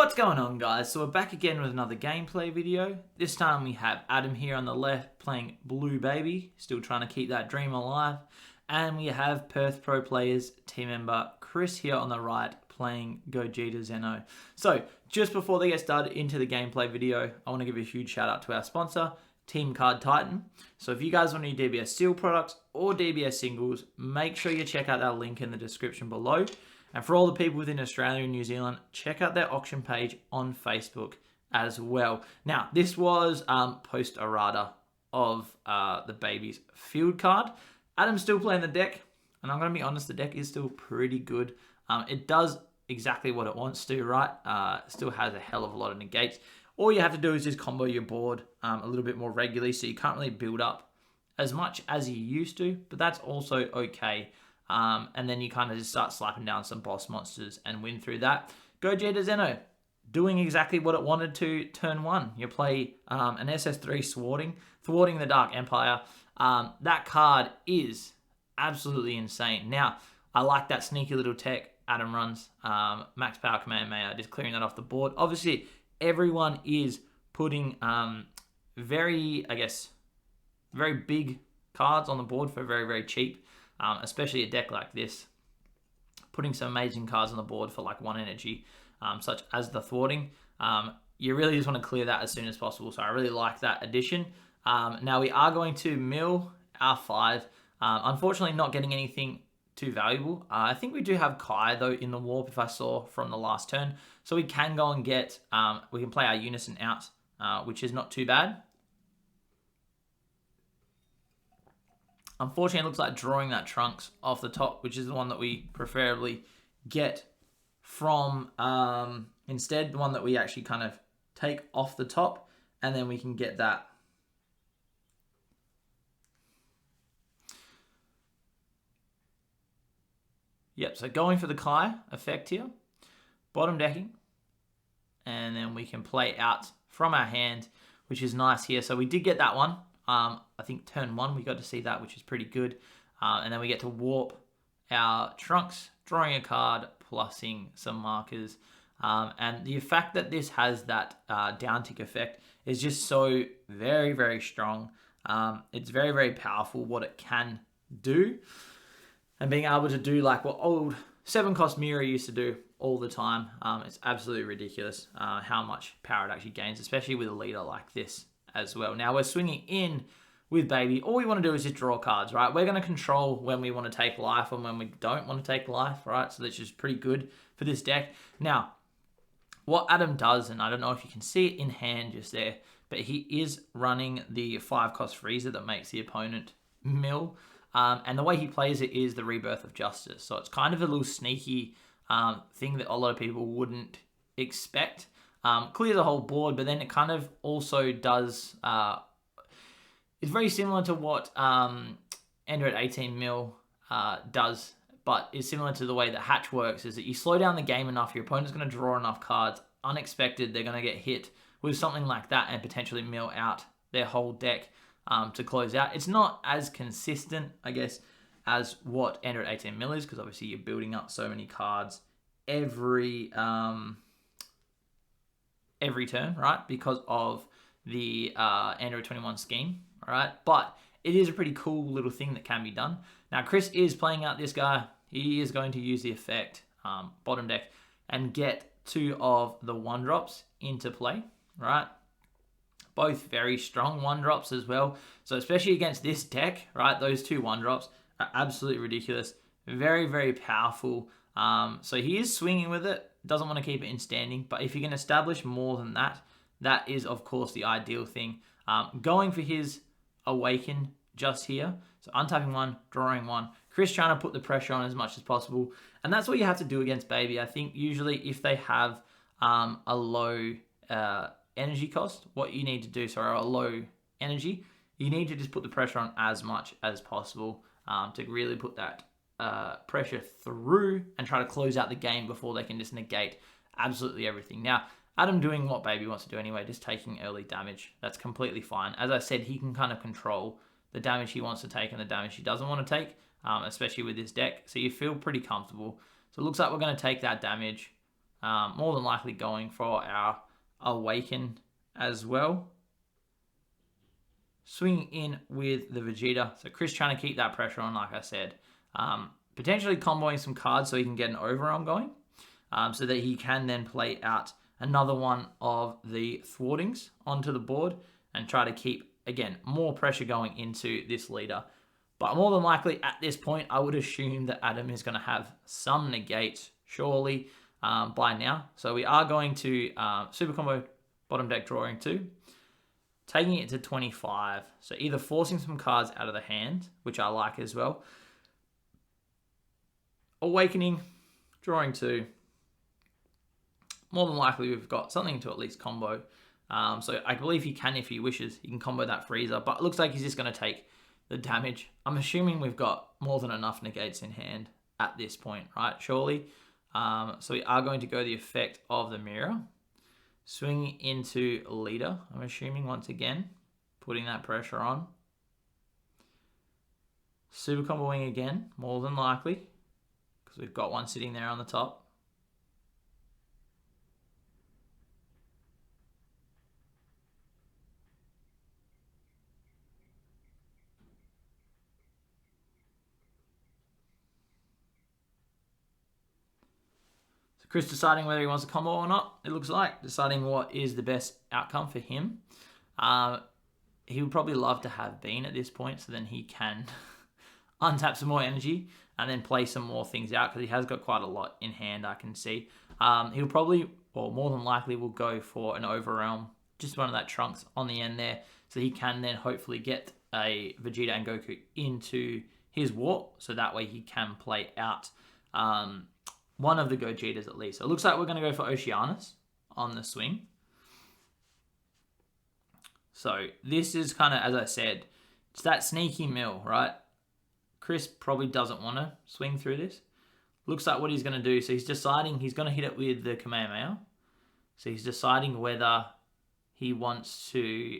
What's going on, guys? So we're back again with another gameplay video. This time we have Adam here on the left playing Blue Baby, still trying to keep that dream alive. And we have Perth Pro Players team member Chris here on the right playing Gogeta Xeno. So just before they get started into the gameplay video, I want to give a huge shout out to our sponsor, Team Card Titan. So if you guys want any DBS Seal products or DBS singles, make sure you check out that link in the description below. And for all the people within Australia and New Zealand, check out their auction page on Facebook as well. Now, this was post errata of the baby's field card. Adam's still playing the deck, and I'm going to be honest, the deck is still pretty good. It does exactly what it wants to, right? Still has a hell of a lot of negates. All you have to do is just combo your board a little bit more regularly, so you can't really build up as much as you used to, but that's also okay. And then you kind of just start slapping down some boss monsters and win through that. Gogeta Xeno, doing exactly what it wanted to turn one. You play an SS3 thwarting the Dark Empire. That card is absolutely insane. Now, I like that sneaky little tech Adam runs. Max Power Kamehameha, just clearing that off the board. Obviously, everyone is putting very big cards on the board for very, very cheap. Especially a deck like this, putting some amazing cards on the board for like 1 energy, such as the thwarting. You really just want to clear that as soon as possible. So I really like that addition. Now we are going to mill our 5. Unfortunately, not getting anything too valuable. I think we do have Kai though in the warp, if I saw from the last turn. So we can go and get, we can play our Unison out, which is not too bad. Unfortunately, it looks like drawing that Trunks off the top, which is the one that we preferably get from, instead, the one that we actually kind of take off the top, and then we can get that. Yep, so going for the Kai effect here, bottom decking, and then we can play out from our hand, which is nice here. So we did get that one. I think turn 1 we got to see that, which is pretty good. And then we get to warp our Trunks, drawing a card, plussing some markers. And the fact that this has that down tick effect is just so very, very strong. It's very, very powerful what it can do. And being able to do like what old 7-cost Mirror used to do all the time. It's absolutely ridiculous how much power it actually gains, especially with a leader like this as well. Now we're swinging in with Baby. All we want to do is just draw cards, right? We're going to control when we want to take life and when we don't want to take life, right? So that's just pretty good for this deck. Now, what Adam does, and I don't know if you can see it in hand just there, but he is running the 5-cost freezer that makes the opponent mill. And the way he plays it is the Rebirth of Justice. So it's kind of a little sneaky thing that a lot of people wouldn't expect. Clear the whole board, but then it kind of also does, it's very similar to what Ender at 18 mil does, but is similar to the way that Hatch works, is that you slow down the game enough, your opponent's going to draw enough cards, unexpected, they're going to get hit with something like that and potentially mill out their whole deck to close out. It's not as consistent, I guess, as what Ender at 18 mil is, because obviously you're building up so many cards every turn, right? Because of the Android 21 scheme, all right? But it is a pretty cool little thing that can be done. Now, Chris is playing out this guy. He is going to use the effect, bottom deck, and get 2 of the 1-drops into play, right? Both very strong 1-drops as well. So especially against this deck, right? Those 2 1-drops are absolutely ridiculous. Very, very powerful. So he is swinging with it. Doesn't want to keep it in standing, but if you can establish more than that, that is of course the ideal thing. Going for his Awaken just here, so untapping 1, drawing 1. Chris trying to put the pressure on as much as possible, and that's what you have to do against Baby. I think usually if they have a low energy cost, what you need to do, a low energy, you need to just put the pressure on as much as possible to really put that pressure through and try to close out the game before they can just negate absolutely everything. Now, Adam doing what Baby wants to do anyway, just taking early damage. That's completely fine. As I said, he can kind of control the damage he wants to take and the damage he doesn't want to take, especially with this deck. So you feel pretty comfortable. So it looks like we're going to take that damage. More than likely going for our Awaken as well. Swinging in with the Vegeta. So Chris trying to keep that pressure on, like I said. Potentially comboing some cards so he can get an overarm going. So that he can then play out another one of the thwartings onto the board and try to keep, again, more pressure going into this leader. But more than likely, at this point, I would assume that Adam is going to have some negates, surely, by now. So we are going to Super Combo bottom deck drawing 2, taking it to 25. So either forcing some cards out of the hand, which I like as well, Awakening, drawing 2. More than likely, we've got something to at least combo. So I believe he can, if he wishes, he can combo that Freezer. But it looks like he's just going to take the damage. I'm assuming we've got more than enough negates in hand at this point, right? Surely. So we are going to go the effect of the mirror. Swinging into leader, I'm assuming once again. Putting that pressure on. Super comboing again, more than likely. Because we've got one sitting there on the top. Chris deciding whether he wants to combo or not, it looks like. Deciding what is the best outcome for him. He would probably love to have Bean at this point, so then he can untap some more energy and then play some more things out, because he has got quite a lot in hand, I can see. He'll probably, or more than likely, will go for an Overrealm, just one of that Trunks on the end there, so he can then hopefully get a Vegeta and Goku into his warp, so that way he can play out one of the Gogetas at least. So it looks like we're going to go for Oceanus on the swing. So this is kind of, as I said, it's that sneaky mill, right? Chris probably doesn't want to swing through this. Looks like what he's going to do. So he's deciding he's going to hit it with the Kamehameha. So he's deciding whether he wants to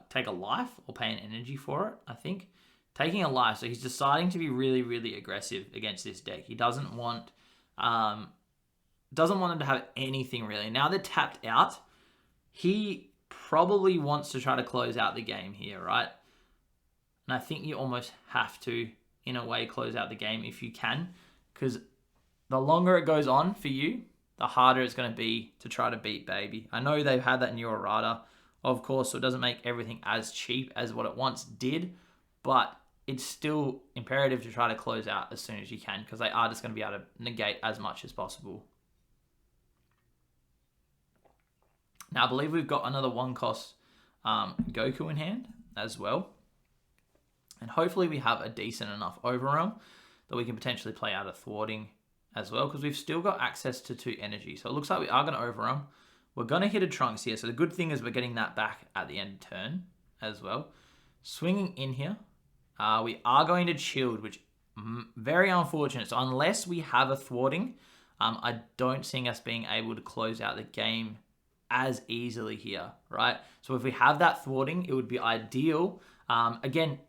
take a life or pay an energy for it, I think. Taking a life. So he's deciding to be really, really aggressive against this deck. He doesn't want them to have anything really. Now they're tapped out. He probably wants to try to close out the game here, right? And I think you almost have to, in a way, close out the game if you can, because the longer it goes on for you, the harder it's going to be to try to beat Baby. I know they've had that new errata, of course, so it doesn't make everything as cheap as what it once did, but it's still imperative to try to close out as soon as you can, because they are just going to be able to negate as much as possible. Now, I believe we've got another one-cost Goku in hand as well. And hopefully we have a decent enough Overrealm that we can potentially play out a thwarting as well, because we've still got access to 2 energy. So it looks like we are going to Overrealm. We're going to hit a Trunks here. So the good thing is we're getting that back at the end of turn as well. Swinging in here. We are going to Chilled, which very unfortunate. So unless we have a thwarting, I don't see us being able to close out the game as easily here, right? So if we have that thwarting, it would be ideal. Again,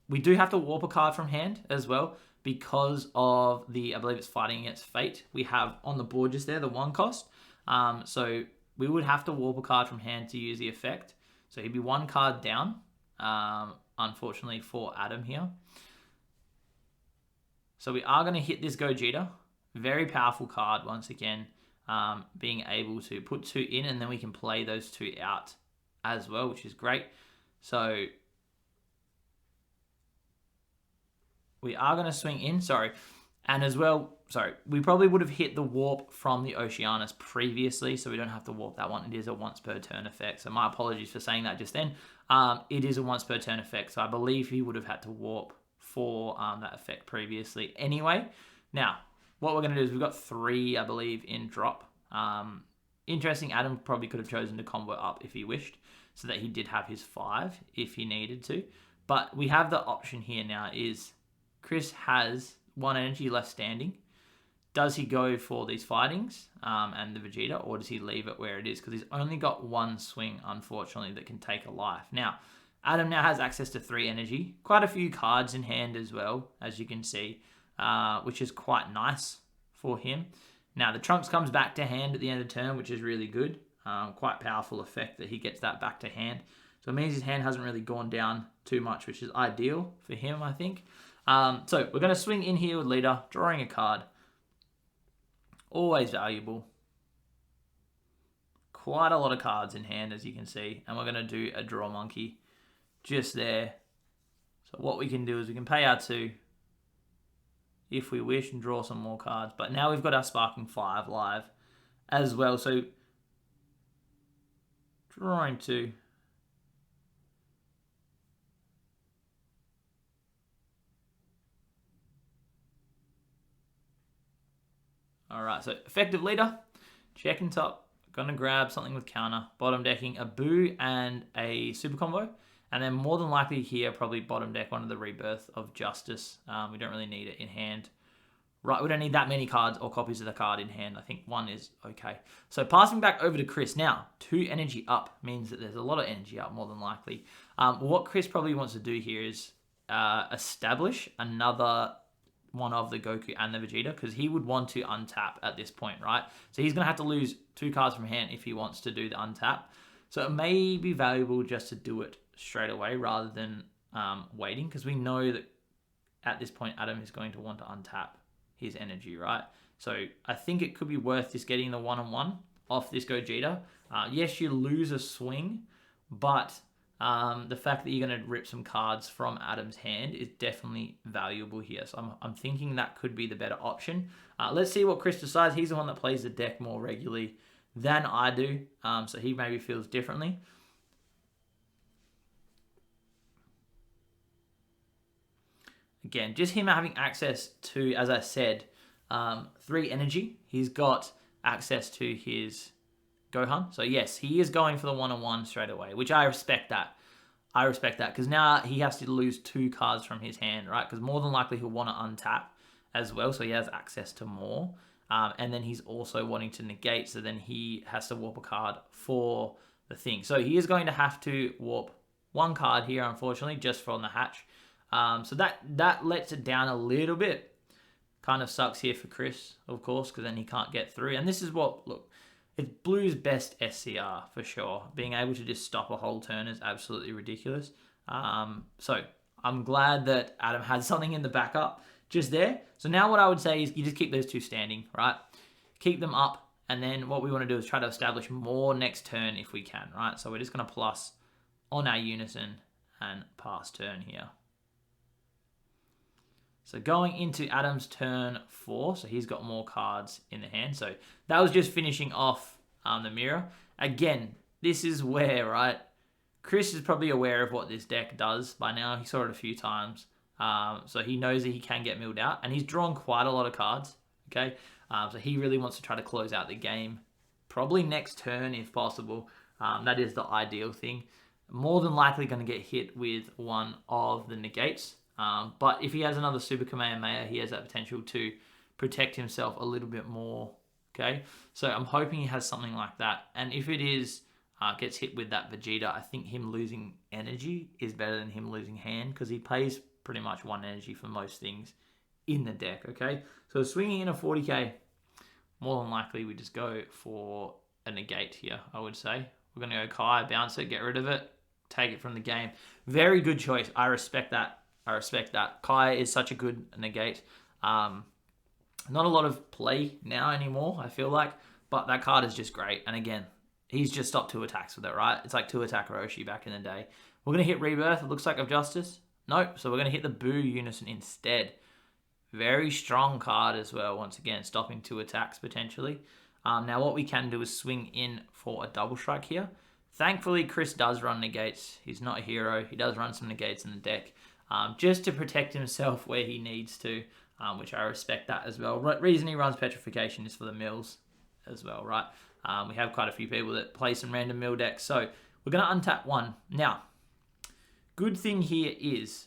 we do have to warp a card from hand as well, because of the, I believe it's Fighting Against Fate we have on the board just there, the 1 cost. So we would have to warp a card from hand to use the effect. So he'd be 1 card down, unfortunately for Adam here. So we are going to hit this Gogeta. Very powerful card once again. Being able to put 2 in, and then we can play those 2 out as well, which is great. So we are going to swing in, and as well, we probably would have hit the warp from the Oceanus previously, so we don't have to warp that one. It is a once per turn effect, so my apologies for saying that just then. It is a once per turn effect, so I believe he would have had to warp for that effect previously anyway. Now, what we're going to do is we've got 3, I believe, in drop. Interesting, Adam probably could have chosen to combo up if he wished, so that he did have his 5 if he needed to. But we have the option here now is Chris has 1 energy left standing. Does he go for these fightings and the Vegeta, or does he leave it where it is? Because he's only got 1 swing, unfortunately, that can take a life. Now, Adam now has access to 3 energy. Quite a few cards in hand as well, as you can see, which is quite nice for him. Now, the Trunks comes back to hand at the end of the turn, which is really good. Quite powerful effect that he gets that back to hand. So it means his hand hasn't really gone down too much, which is ideal for him, I think. So we're going to swing in here with Leader, drawing a card. Always valuable. Quite a lot of cards in hand, as you can see. And we're going to do a Draw Monkey just there. So what we can do is we can pay our 2 if we wish and draw some more cards. But now we've got our Sparking 5 live as well. So drawing 2. All right, so effective Leader, checking top, gonna grab something with counter, bottom decking a Boo and a super combo, and then more than likely here, probably bottom deck one of the Rebirth of Justice. We don't really need it in hand. Right, we don't need that many cards or copies of the card in hand. I think 1 is okay. So passing back over to Chris. Now, 2 energy up means that there's a lot of energy up, more than likely. What Chris probably wants to do here is establish another one of the Goku and the Vegeta, because he would want to untap at this point, right? So he's going to have to lose 2 cards from hand if he wants to do the untap. So it may be valuable just to do it straight away rather than waiting, because we know that at this point Adam is going to want to untap his energy, right? So I think it could be worth just getting the 1-on-1 off this Gogeta. Yes, you lose a swing, but the fact that you're going to rip some cards from Adam's hand is definitely valuable here. So I'm thinking that could be the better option. Let's see what Chris decides. He's the one that plays the deck more regularly than I do, so he maybe feels differently. Again, just him having access to, as I said, 3 energy. He's got access to his Gohan. So yes, he is going for the 1-on-1 straight away, which I respect that. I respect that, because now he has to lose 2 cards from his hand, right? Because more than likely he'll want to untap as well, so he has access to more. And then he's also wanting to negate, so then he has to warp a card for the thing. So he is going to have to warp 1 card here, unfortunately, just from the hatch. So that lets it down a little bit. Kind of sucks here for Chris, of course, because then he can't get through. And this is what, look, it's Blue's best SCR for sure. Being able to just stop a whole turn is absolutely ridiculous. So I'm glad that Adam had something in the backup just there. So now what I would say is you just keep those 2 standing, right? Keep them up. And then what we want to do is try to establish more next turn if we can, right? So we're just going to plus on our unison and pass turn here. So going into Adam's turn 4, so he's got more cards in the hand. So that was just finishing off the mirror. Again, this is where, right, Chris is probably aware of what this deck does by now. He saw it a few times. So he knows that he can get milled out. And he's drawn quite a lot of cards, okay? So he really wants to try to close out the game. Probably next turn if possible. That is the ideal thing. More than likely going to get hit with one of the negates. But if he has another Super Kamehameha, he has that potential to protect himself a little bit more. Okay, so I'm hoping he has something like that. And if it is gets hit with that Vegeta, I think him losing energy is better than him losing hand, because he plays pretty much 1 energy for most things in the deck. Okay, so swinging in a 40k, more than likely we just go for a negate here. I would say we're going to go Kai, bounce it, get rid of it, take it from the game. Very good choice. I respect that. I respect that. Kai is such a good negate. Not a lot of play now anymore, I feel like, but that card is just great. And again, he's just stopped 2 attacks with it, right? It's like 2 attack Roshi back in the day. We're going to hit Rebirth, it looks like, of Justice. Nope, so we're going to hit the Boo Unison instead. Very strong card as well, once again, stopping 2 attacks potentially. Now what we can do is swing in for a double strike here. Thankfully, Chris does run negates. He's not a hero. He does run some negates in the deck. Just to protect himself where he needs to, which I respect that as well. Reason he runs Petrification is for the mills as well, right? We have quite a few people that play some random mill decks, so we're going to untap 1. Now, good thing here is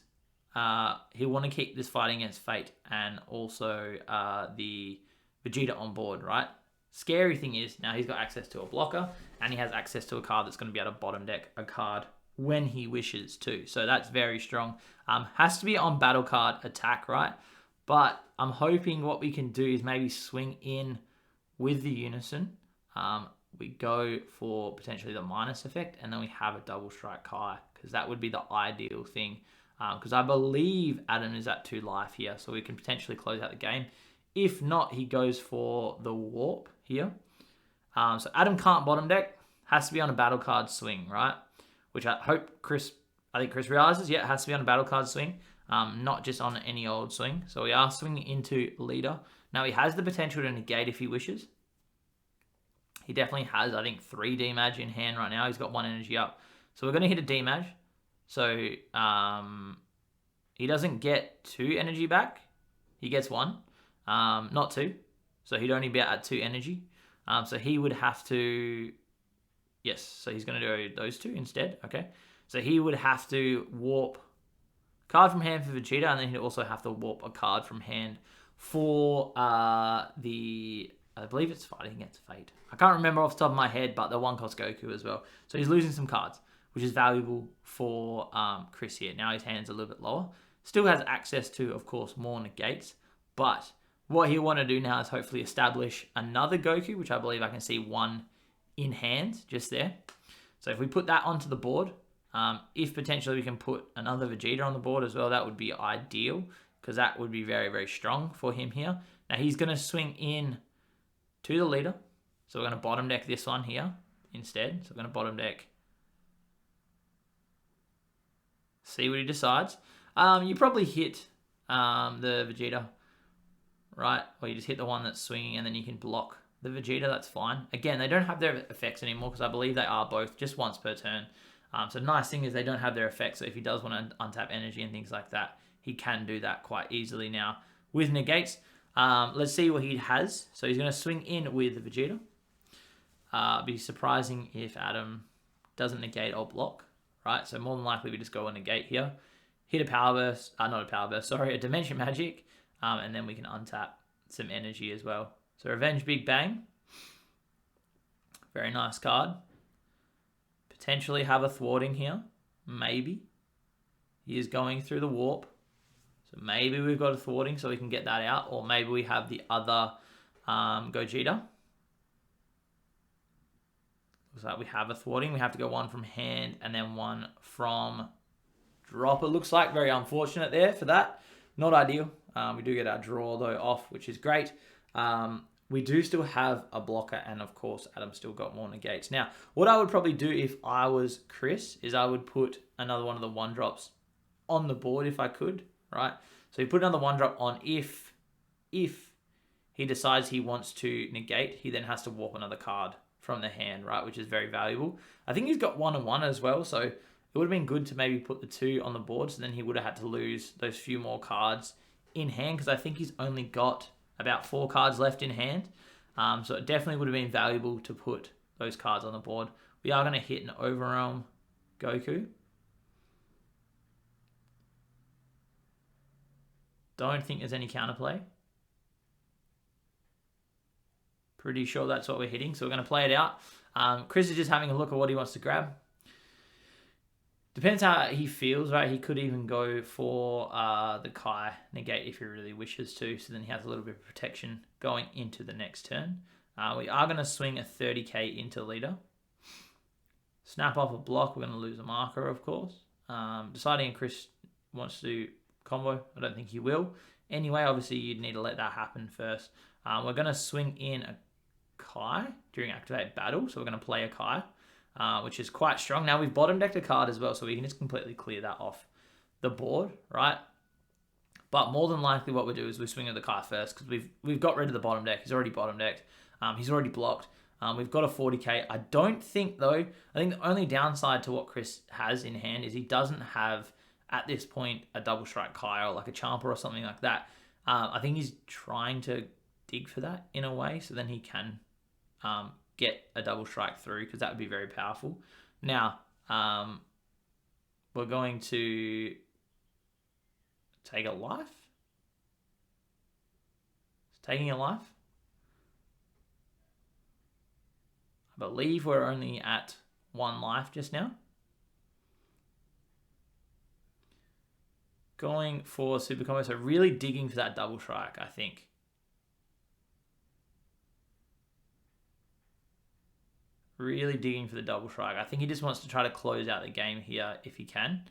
he'll want to keep this fighting against Fate and also the Vegeta on board, right? Scary thing is now he's got access to a blocker and he has access to a card that's going to be able to bottom deck a card when he wishes to. So that's very strong. Has to be on battle card attack, right? But I'm hoping what we can do is maybe swing in with the Unison, we go for potentially the minus effect, and then we have a double strike Kai, because that would be the ideal thing. Because I believe Adam is at 2 life here, so we can potentially close out the game. If not, he goes for the warp here. So Adam can't bottom deck, has to be on a battle card swing, right? Which I think Chris realizes, yeah, it has to be on a battle card swing, not just on any old swing. So we are swinging into leader. Now he has the potential to negate if he wishes. He definitely has, I think, 3 damage in hand right now. He's got 1 energy up. So we're going to hit a damage. So he doesn't get 2 energy back. He gets 1, not 2. So he'd only be at 2 energy. So he would have to... Yes, so he's going to do those 2 instead. Okay. So he would have to warp card from hand for Vegeta, and then he'd also have to warp a card from hand for I believe it's fighting against Fate. I can't remember off the top of my head, but the one cost Goku as well. So he's losing some cards, which is valuable for Chris here. Now his hand's a little bit lower. Still has access to, of course, more negates. But what he'll want to do now is hopefully establish another Goku, which I believe I can see 1 in hand just there. So if we put that onto the board, if potentially we can put another Vegeta on the board as well, that would be ideal, because that would be very, very strong for him here. Now he's going to swing in to the leader. So we're going to bottom deck this one here instead. So we're going to bottom deck. See what he decides. You probably hit the Vegeta, right? Or you just hit the one that's swinging, and then you can block the Vegeta. That's fine. Again, they don't have their effects anymore, because I believe they are both just once per turn. So the nice thing is they don't have their effects. So if he does want to untap energy and things like that, he can do that quite easily now with negates. Let's see what he has. So he's going to swing in with the Vegeta. Be surprising if Adam doesn't negate or block, right? So more than likely we just go on negate here. Hit a power burst, not a power burst, sorry, a dimension magic. And then we can untap some energy as well. So Revenge Big Bang. Very nice card. Potentially have a thwarting here. Maybe. He is going through the warp. So maybe we've got a thwarting so we can get that out. Or maybe we have the other Gogeta. Looks like we have a thwarting. We have to go 1 from hand and then 1 from drop. It looks like very unfortunate there for that. Not ideal. We do get our draw though off, which is great. We do still have a blocker, and of course Adam's still got more negates. Now, what I would probably do if I was Chris is I would put another one of the 1-drops on the board if I could, right? So you put another 1-drop on. If he decides he wants to negate, he then has to warp another card from the hand, right? Which is very valuable. I think he's got 1 and 1 as well, so it would have been good to maybe put the 2 on the board, so then he would have had to lose those few more cards in hand, because I think he's only got about 4 cards left in hand. So it definitely would have been valuable to put those cards on the board. We are going to hit an Overrealm Goku. Don't think there's any counterplay. Pretty sure that's what we're hitting, so we're going to play it out. Chris is just having a look at what he wants to grab. Depends how he feels, right? He could even go for the Kai negate if he really wishes to, so then he has a little bit of protection going into the next turn. We are going to swing a 30k into leader. Snap off a block, we're going to lose a marker, of course. Deciding if Chris wants to do combo, I don't think he will. Anyway, obviously you'd need to let that happen first. We're going to swing in a Kai during activate battle, so we're going to play a Kai. Which is quite strong. Now we've bottom decked a card as well, so we can just completely clear that off the board, right? But more than likely what we'll do is we swing at the Kai first, because we've got rid of the bottom deck. He's already bottom decked. He's already blocked. We've got a 40k. I don't think though, I think the only downside to what Chris has in hand is he doesn't have at this point a double strike Kai or like a Champa or something like that. I think he's trying to dig for that in a way, so then he can get a double strike through, because that would be very powerful. Now, we're going to take a life. It's taking a life. I believe we're only at 1 life just now. Going for super combo, so really digging for that double strike, I think. Really digging for the double strike. I think he just wants to try to close out the game here if he can.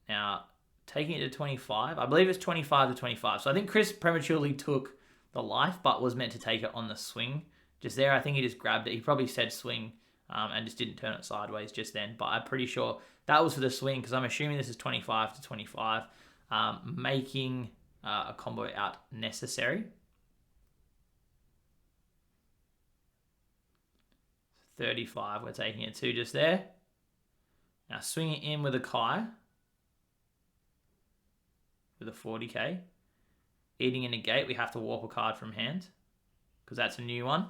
Now, taking it to 25. I believe it's 25 to 25. So I think Chris prematurely took the life, but was meant to take it on the swing. Just there, I think he just grabbed it. He probably said swing and just didn't turn it sideways just then. But I'm pretty sure that was for the swing because I'm assuming this is 25 to 25, making a combo out necessary. 35, we're taking it to just there. Now swinging in with a Kai. With a 40k. Eating in a gate, we have to warp a card from hand. Because that's a new one.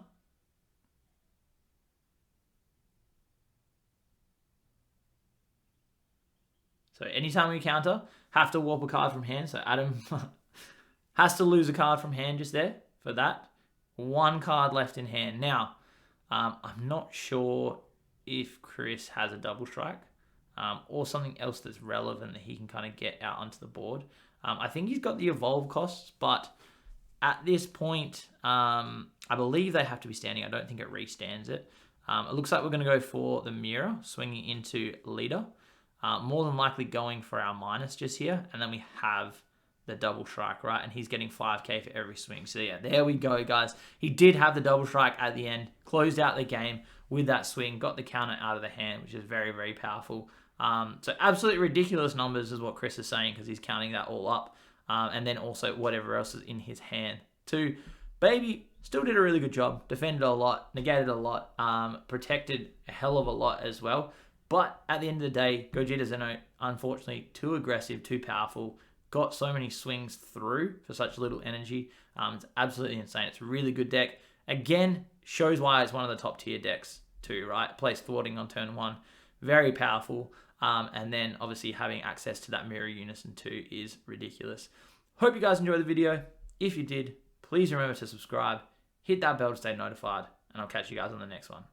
So anytime we counter, have to warp a card from hand. So Adam has to lose a card from hand just there for that. One card left in hand. Now, I'm not sure if Chris has a double strike or something else that's relevant that he can kind of get out onto the board. I think he's got the evolve costs, but at this point, I believe they have to be standing. I don't think it restands it. It looks like we're going to go for the mirror, swinging into leader. More than likely going for our minus just here. And then we have the double strike, right? And he's getting 5k for every swing. So yeah, there we go, guys. He did have the double strike at the end, closed out the game with that swing, got the counter out of the hand, which is very, very powerful. So absolutely ridiculous numbers is what Chris is saying because he's counting that all up. And then also whatever else is in his hand too. Baby still did a really good job. Defended a lot, negated a lot, protected a hell of a lot as well. But at the end of the day, Gogeta Xeno, unfortunately, too aggressive, too powerful. Got so many swings through for such little energy. It's absolutely insane. It's a really good deck. Again, shows why it's one of the top tier decks too, right? Plays thwarting on turn 1. Very powerful. And then obviously having access to that mirror unison too is ridiculous. Hope you guys enjoyed the video. If you did, please remember to subscribe. Hit that bell to stay notified. And I'll catch you guys on the next one.